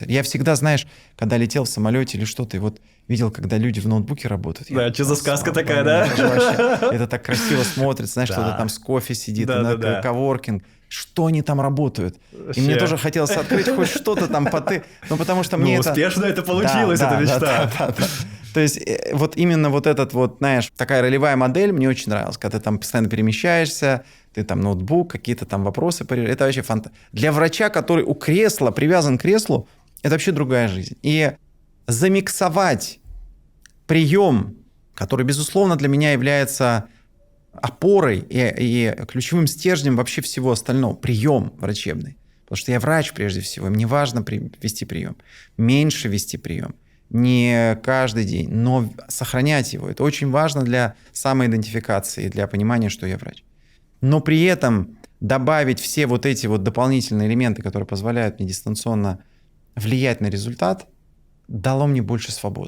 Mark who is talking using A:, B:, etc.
A: компьютер. Я всегда, знаешь, когда летел в самолете или что-то, и вот видел, когда люди в ноутбуке работают.
B: Да, что за сказка такая, да?
A: Это так красиво смотрится, знаешь, кто-то там с кофе сидит, на коворкинг. Что они там работают? И мне тоже хотелось открыть хоть что-то там ну, потому что мне это...
B: успешно это получилось, эта мечта.
A: Да. То есть вот именно вот этот вот, знаешь, такая ролевая модель мне очень нравилась, когда ты там постоянно перемещаешься, ты там ноутбук, какие-то там вопросы. Это вообще Для врача, который у кресла, привязан к креслу, это вообще другая жизнь. И замиксовать прием, который, безусловно, для меня является опорой и ключевым стержнем вообще всего остального, прием врачебный. Потому что я врач прежде всего, и мне важно вести прием, меньше вести прием. Не каждый день, но сохранять его. Это очень важно для самоидентификации, для понимания, что я врач. Но при этом добавить все вот эти вот дополнительные элементы, которые позволяют мне дистанционно влиять на результат, дало мне больше свободы.